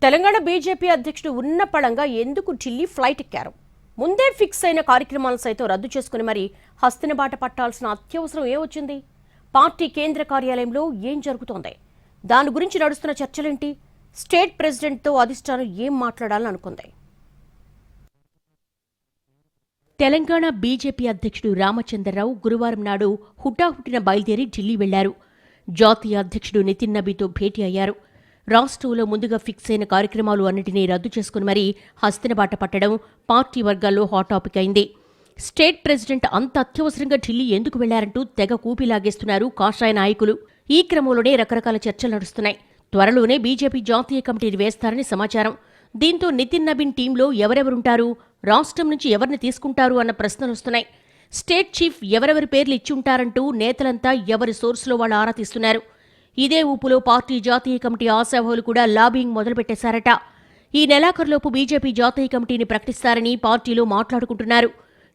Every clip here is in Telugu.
తెలంగాణ బీజేపీ అధ్యక్షుడు ఉన్నపళంగా ఎందుకు ఢిల్లీ ఫ్లైట్ ఎక్కారు? ముందే ఫిక్స్ అయిన కార్యక్రమాలను సైతం రద్దు చేసుకుని మరి హస్తిన బాట పట్టాల్సిన అత్యవసరం ఏమొచ్చింది? పార్టీ కేంద్ర కార్యాలయంలో ఏం జరుగుతోంది? దాని గురించి నడుస్తున్న చర్చలేంటి? స్టేట్ ప్రెసిడెంట్తో అధిష్టానం ఏం మాట్లాడాలని అనుకుంది? తెలంగాణ బీజేపీ అధ్యక్షుడు రామచంద్రరావు గురువారం నాడు హుటాహుటిన బయలుదేరి ఢిల్లీ వెళ్లారు. జాతీయ అధ్యక్షుడు నితిన్ నబీతో భేటీ అయ్యారు. రాష్ట్రంలో ముందుగా ఫిక్స్ అయిన కార్యక్రమాలు అన్నింటినీ రద్దు చేసుకుని మరీ హస్తిన బాట పట్టడం పార్టీ వర్గాల్లో హాట్ టాపిక్ అయింది. స్టేట్ ప్రెసిడెంట్ అంత అత్యవసరంగా ఢిల్లీ ఎందుకు వెళ్లారంటూ తెగ కూపిలాగేస్తున్నారు కాషాయ నాయకులు. ఈ క్రమంలోనే రకరకాల చర్చలు నడుస్తున్నాయి. త్వరలోనే బీజేపీ జాతీయ కమిటీని వేస్తారని సమాచారం. దీంతో నితిన్ నబీన్ టీంలో ఎవరెవరుంటారు, రాష్ట్రం నుంచి ఎవరిని తీసుకుంటారు అన్న ప్రశ్నలొస్తున్నాయి. స్టేట్ చీఫ్ ఎవరెవరి పేర్లు ఇచ్చి ఉంటారంటూ నేతలంతా ఎవరి సోర్సులో వాళ్ళు ఆరా తీస్తున్నారు. ఇదే ఊపులో పార్టీ జాతీయ కమిటీ ఆశావాహులు కూడా లాబింగ్ మొదలుపెట్టేశారట. ఈ నెలాఖరులోపు బీజేపీ జాతీయ కమిటీని ప్రకటిస్తారని పార్టీలో మాట్లాడుకుంటున్నారు.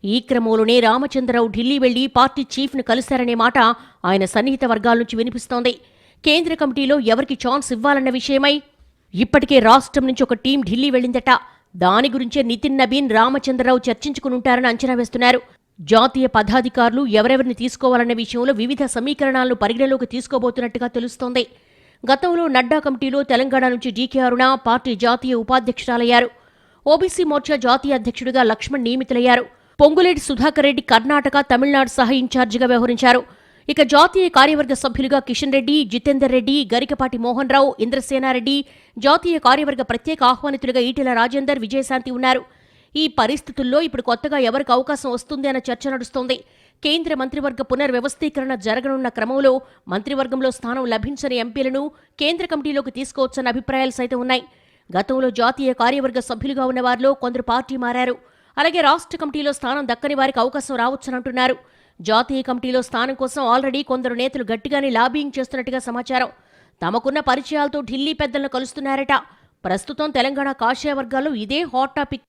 ఈ క్రమంలోనే రామచంద్రరావు ఢిల్లీ వెళ్లి పార్టీ చీఫ్ను కలిశారనే మాట ఆయన సన్నిహిత వర్గాల నుంచి వినిపిస్తోంది. కేంద్ర కమిటీలో ఎవరికి ఛాన్స్ ఇవ్వాలన్న విషయమై ఇప్పటికే రాష్ట్రం నుంచి ఒక టీం ఢిల్లీ వెళ్లిందట. దాని గురించే నితిన్ నబీన్ రామచంద్రరావు చర్చించుకునుంటారని అంచనా వేస్తున్నారు. జాతీయ పదాధికారులు ఎవరెవరిని తీసుకోవాలన్న విషయంలో వివిధ సమీకరణాలను పరిగణలోకి తీసుకోబోతున్నట్టుగా తెలుస్తోంది. గతంలో నడ్డా కమిటీలో తెలంగాణ నుంచి డీకే అరుణ పార్టీ జాతీయ ఉపాధ్యక్షురాలయ్యారు. ఓబీసీ మోర్చా జాతీయ అధ్యక్షుడిగా లక్ష్మణ్ నియమితులయ్యారు. పొంగులేటి సుధాకర్ రెడ్డి కర్ణాటక, తమిళనాడు సహా ఇన్ఛార్జిగా వ్యవహరించారు. ఇక జాతీయ కార్యవర్గ సభ్యులుగా కిషన్ రెడ్డి, జితేందర్ రెడ్డి, గరికపాటి మోహన్ రావు, ఇంద్రసేనారెడ్డి, జాతీయ కార్యవర్గ ప్రత్యేక ఆహ్వానితులుగా ఈటెల రాజేందర్, విజయశాంతి ఉన్నారు. ఈ పరిస్థితుల్లో ఇప్పుడు కొత్తగా ఎవరికి అవకాశం వస్తుంది అన్న చర్చ నడుస్తోంది. కేంద్ర మంత్రివర్గ పునర్వ్యవస్థీకరణ జరగనున్న క్రమంలో మంత్రివర్గంలో స్థానం లభించని ఎంపీలను కేంద్ర కమిటీలోకి తీసుకోవచ్చన్న అభిప్రాయాలు సైతం ఉన్నాయి. గతంలో జాతీయ కార్యవర్గ సభ్యులుగా ఉన్న వారిలో కొందరు పార్టీ మారారు. అలాగే రాష్ట్ర కమిటీలో స్థానం దక్కని వారికి అవకాశం రావచ్చనంటున్నారు. జాతీయ కమిటీలో స్థానం కోసం ఆల్రెడీ కొందరు నేతలు గట్టిగానే లాబింగ్ చేస్తున్నట్టుగా సమాచారం. తమకున్న పరిచయాలతో ఢిల్లీ పెద్దలను కలుస్తున్నారట. ప్రస్తుతం తెలంగాణ కాషాయ వర్గాల్లో ఇదే హాట్ టాపిక్.